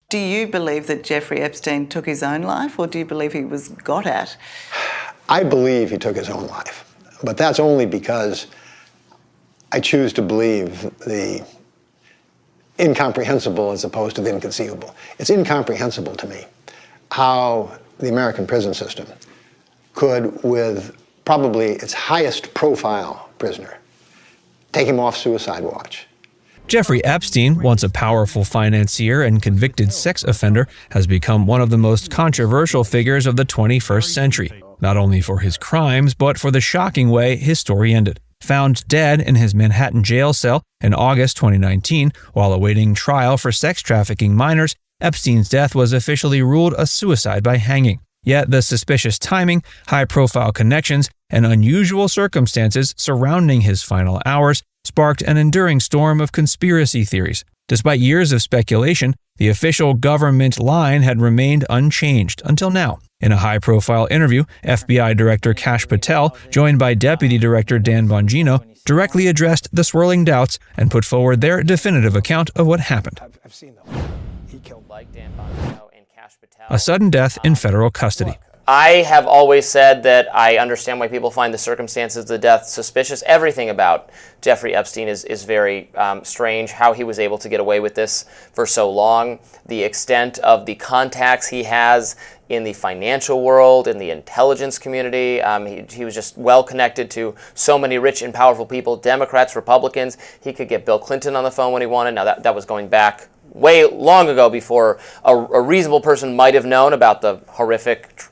Do you believe that Jeffrey Epstein took his own life, or do you believe he was got at? I believe he took his own life, but that's only because I choose to believe the incomprehensible as opposed to the inconceivable. It's incomprehensible to me how the American prison system could, with probably its highest profile prisoner, take him off suicide watch. Jeffrey Epstein, once a powerful financier and convicted sex offender, has become one of the most controversial figures of the 21st century, not only for his crimes, but for the shocking way his story ended. Found dead in his Manhattan jail cell in August 2019 while awaiting trial for sex trafficking minors, Epstein's death was officially ruled a suicide by hanging. Yet the suspicious timing, high-profile connections, and unusual circumstances surrounding his final hours sparked an enduring storm of conspiracy theories. Despite years of speculation, the official government line had remained unchanged until now. In a high-profile interview, FBI Director Kash Patel, joined by Deputy Director Dan Bongino, directly addressed the swirling doubts and put forward their definitive account of what happened. A sudden death in federal custody. I have always said that I understand why people find the circumstances of the death suspicious. Everything about Jeffrey Epstein is very strange. How he was able to get away with this for so long, the extent of the contacts he has in the financial world, in the intelligence community. He was just well connected to so many rich and powerful people, Democrats, Republicans. He could get Bill Clinton on the phone when he wanted. Now that was going back way long ago, before a reasonable person might have known about the horrific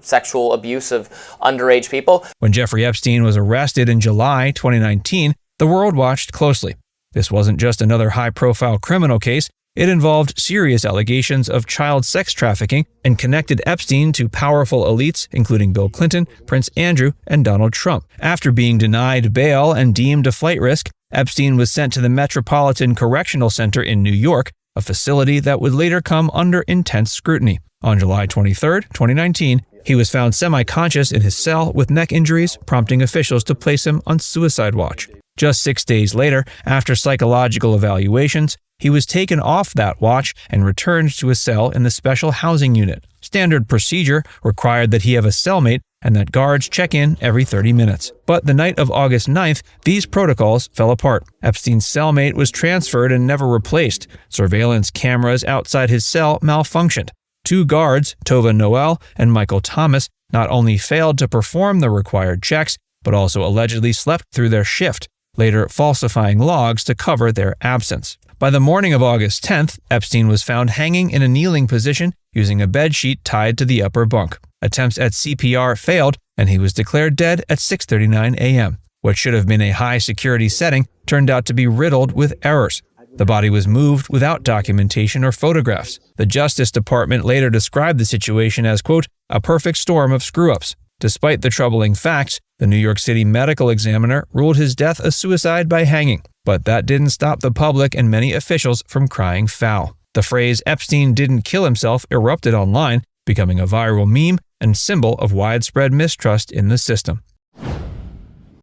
sexual abuse of underage people. When Jeffrey Epstein was arrested in July 2019, the world watched closely. This wasn't just another high-profile criminal case. It involved serious allegations of child sex trafficking and connected Epstein to powerful elites, including Bill Clinton, Prince Andrew, and Donald Trump. After being denied bail and deemed a flight risk, Epstein was sent to the Metropolitan Correctional Center in New York, a facility that would later come under intense scrutiny. On July 23, 2019, he was found semi-conscious in his cell with neck injuries, prompting officials to place him on suicide watch. Just 6 days later, after psychological evaluations, he was taken off that watch and returned to a cell in the special housing unit. Standard procedure required that he have a cellmate and that guards check in every 30 minutes. But the night of August 9th, these protocols fell apart. Epstein's cellmate was transferred and never replaced. Surveillance cameras outside his cell malfunctioned. 2 guards, Tova Noel and Michael Thomas, not only failed to perform the required checks, but also allegedly slept through their shift, later falsifying logs to cover their absence. By the morning of August 10th, Epstein was found hanging in a kneeling position using a bedsheet tied to the upper bunk. Attempts at CPR failed, and he was declared dead at 6:39 a.m. What should have been a high-security setting turned out to be riddled with errors. The body was moved without documentation or photographs. The Justice Department later described the situation as, quote, a perfect storm of screw-ups. Despite the troubling facts, the New York City medical examiner ruled his death a suicide by hanging. But that didn't stop the public and many officials from crying foul. The phrase Epstein didn't kill himself erupted online, becoming a viral meme and symbol of widespread mistrust in the system.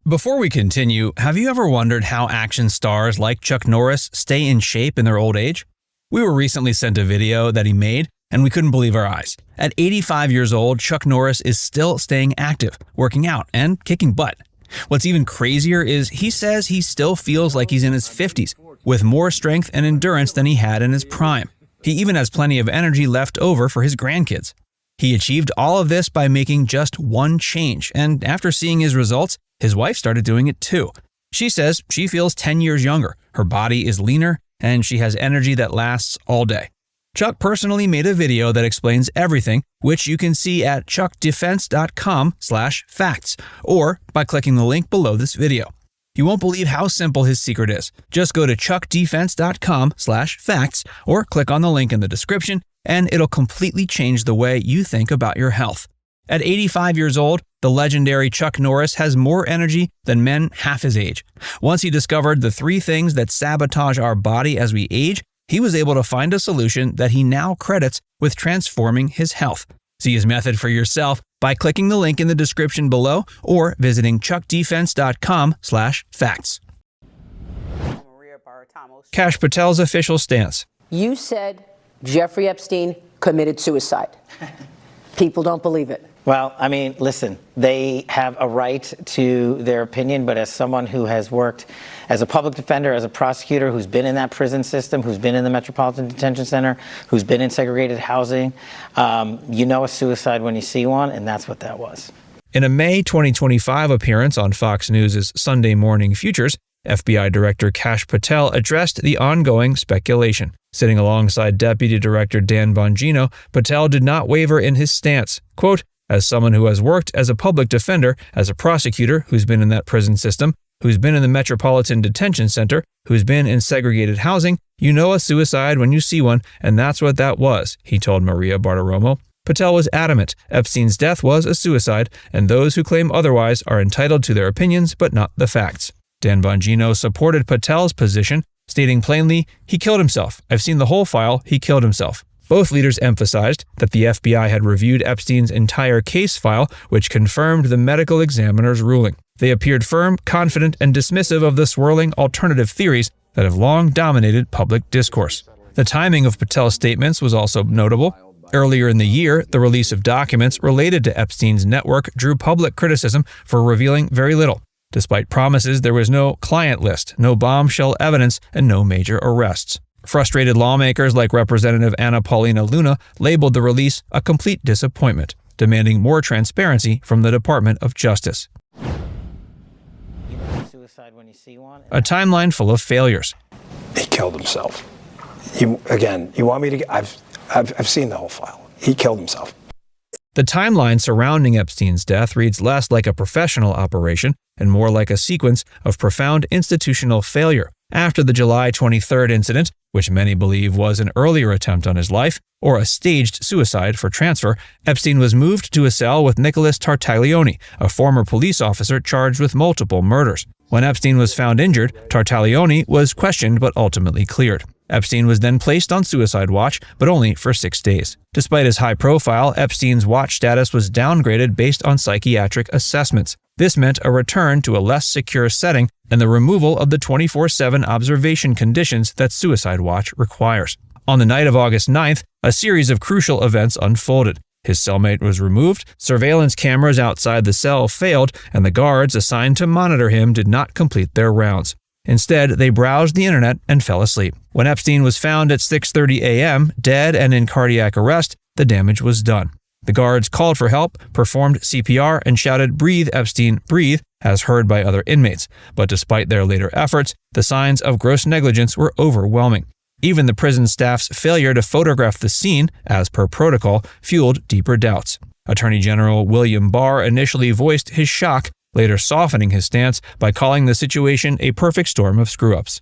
Before we continue, have you ever wondered how action stars like Chuck Norris stay in shape in their old age? We were recently sent a video that he made, and we couldn't believe our eyes. At 85 years old, Chuck Norris is still staying active, working out, and kicking butt. What's even crazier is he says he still feels like he's in his 50s, with more strength and endurance than he had in his prime. He even has plenty of energy left over for his grandkids. He achieved all of this by making just one change, and after seeing his results, his wife started doing it too. She says she feels 10 years younger, her body is leaner, and she has energy that lasts all day. Chuck personally made a video that explains everything, which you can see at chuckdefense.com/facts, or by clicking the link below this video. You won't believe how simple his secret is. Just go to chuckdefense.com/facts, or click on the link in the description, and it'll completely change the way you think about your health. At 85 years old, the legendary Chuck Norris has more energy than men half his age. Once he discovered the 3 things that sabotage our body as we age, he was able to find a solution that he now credits with transforming his health. See his method for yourself by clicking the link in the description below or visiting chuckdefense.com/facts. Kash Patel's official stance. You said Jeffrey Epstein committed suicide. People don't believe it. Well, I mean, listen, they have a right to their opinion, but as someone who has worked as a public defender, as a prosecutor, who's been in that prison system, who's been in the Metropolitan Detention Center, who's been in segregated housing, you know a suicide when you see one, and that's what that was. In a May 2025 appearance on Fox News' Sunday Morning Futures, FBI Director Kash Patel addressed the ongoing speculation. Sitting alongside Deputy Director Dan Bongino, Patel did not waver in his stance. Quote, "As someone who has worked as a public defender, as a prosecutor who's been in that prison system, who's been in the Metropolitan Detention Center, who's been in segregated housing, you know a suicide when you see one, and that's what that was," he told Maria Bartiromo. Patel was adamant Epstein's death was a suicide, and those who claim otherwise are entitled to their opinions but not the facts. Dan Bongino supported Patel's position, stating plainly, "He killed himself. I've seen the whole file. He killed himself." Both leaders emphasized that the FBI had reviewed Epstein's entire case file, which confirmed the medical examiner's ruling. They appeared firm, confident, and dismissive of the swirling alternative theories that have long dominated public discourse. The timing of Patel's statements was also notable. Earlier in the year, the release of documents related to Epstein's network drew public criticism for revealing very little. Despite promises, there was no client list, no bombshell evidence, and no major arrests. Frustrated lawmakers like Representative Anna Paulina Luna labeled the release a complete disappointment, demanding more transparency from the Department of Justice. A timeline full of failures. He killed himself. You want me to? I've seen the whole file. He killed himself. The timeline surrounding Epstein's death reads less like a professional operation and more like a sequence of profound institutional failure. After the July 23rd incident, which many believe was an earlier attempt on his life, or a staged suicide for transfer, Epstein was moved to a cell with Nicholas Tartaglione, a former police officer charged with multiple murders. When Epstein was found injured, Tartaglione was questioned but ultimately cleared. Epstein was then placed on suicide watch, but only for 6 days. Despite his high profile, Epstein's watch status was downgraded based on psychiatric assessments. This meant a return to a less secure setting and the removal of the 24/7 observation conditions that suicide watch requires. On the night of August 9th, a series of crucial events unfolded. His cellmate was removed, surveillance cameras outside the cell failed, and the guards assigned to monitor him did not complete their rounds. Instead, they browsed the internet and fell asleep. When Epstein was found at 6:30 a.m., dead and in cardiac arrest, the damage was done. The guards called for help, performed CPR, and shouted, "Breathe, Epstein, breathe," as heard by other inmates. But despite their later efforts, the signs of gross negligence were overwhelming. Even the prison staff's failure to photograph the scene, as per protocol, fueled deeper doubts. Attorney General William Barr initially voiced his shock, later softening his stance by calling the situation a perfect storm of screw-ups.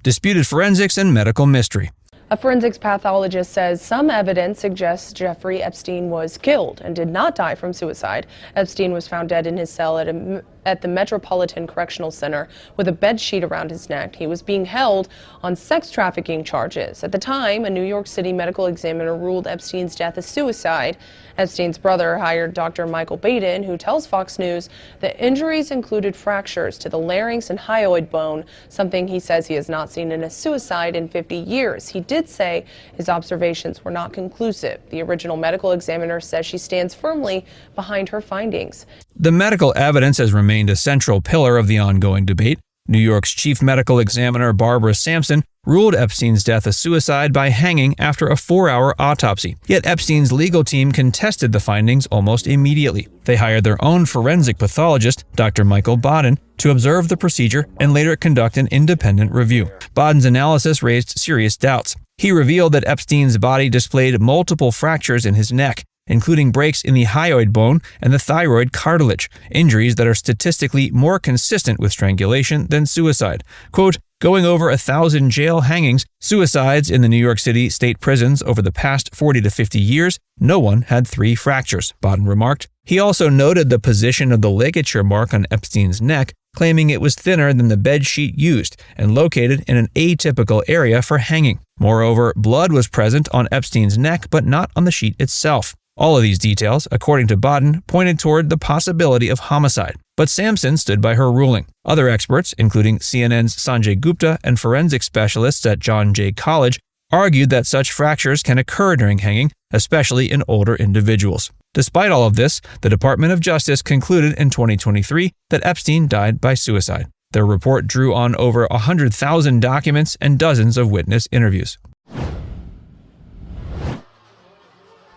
Disputed forensics and medical mystery. A forensics pathologist says some evidence suggests Jeffrey Epstein was killed and did not die from suicide. Epstein was found dead in his cell at the Metropolitan Correctional Center with a bed sheet around his neck. He was being held on sex trafficking charges. At the time, a New York City medical examiner ruled Epstein's death a suicide. Epstein's brother hired Dr. Michael Baden, who tells Fox News the injuries included fractures to the larynx and hyoid bone, something he says he has not seen in a suicide in 50 years. He did say his observations were not conclusive. The original medical examiner says she stands firmly behind her findings. The medical evidence has remained a central pillar of the ongoing debate. New York's chief medical examiner Barbara Sampson ruled Epstein's death a suicide by hanging after a 4-hour autopsy. Yet Epstein's legal team contested the findings almost immediately. They hired their own forensic pathologist, Dr. Michael Baden, to observe the procedure and later conduct an independent review. Baden's analysis raised serious doubts. He revealed that Epstein's body displayed multiple fractures in his neck, including breaks in the hyoid bone and the thyroid cartilage, injuries that are statistically more consistent with strangulation than suicide. Quote, going over 1,000 jail hangings, suicides in the New York City state prisons over the past 40 to 50 years, no one had 3 fractures, Baden remarked. He also noted the position of the ligature mark on Epstein's neck, claiming it was thinner than the bed sheet used and located in an atypical area for hanging. Moreover, blood was present on Epstein's neck but not on the sheet itself. All of these details, according to Baden, pointed toward the possibility of homicide. but Sampson stood by her ruling. Other experts, including CNN's Sanjay Gupta and forensic specialists at John Jay College, argued that such fractures can occur during hanging, especially in older individuals. Despite all of this, the Department of Justice concluded in 2023 that Epstein died by suicide. Their report drew on over 100,000 documents and dozens of witness interviews.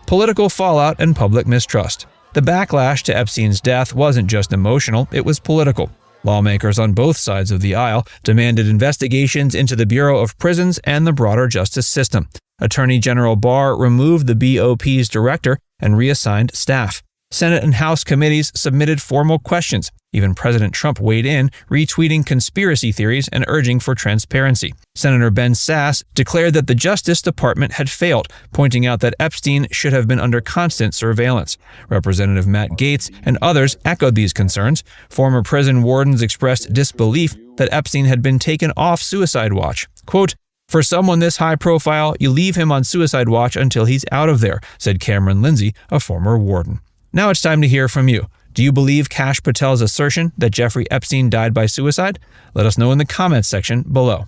Political fallout and public mistrust. The backlash to Epstein's death wasn't just emotional, it was political. Lawmakers on both sides of the aisle demanded investigations into the Bureau of Prisons and the broader justice system. Attorney General Barr removed the BOP's director and reassigned staff. Senate and House committees submitted formal questions. Even President Trump weighed in, retweeting conspiracy theories and urging for transparency. Senator Ben Sasse declared that the Justice Department had failed, pointing out that Epstein should have been under constant surveillance. Representative Matt Gaetz and others echoed these concerns. Former prison wardens expressed disbelief that Epstein had been taken off suicide watch. Quote, "For someone this high profile, you leave him on suicide watch until he's out of there," said Cameron Lindsay, a former warden. Now it's time to hear from you. Do you believe Kash Patel's assertion that Jeffrey Epstein died by suicide? Let us know in the comments section below.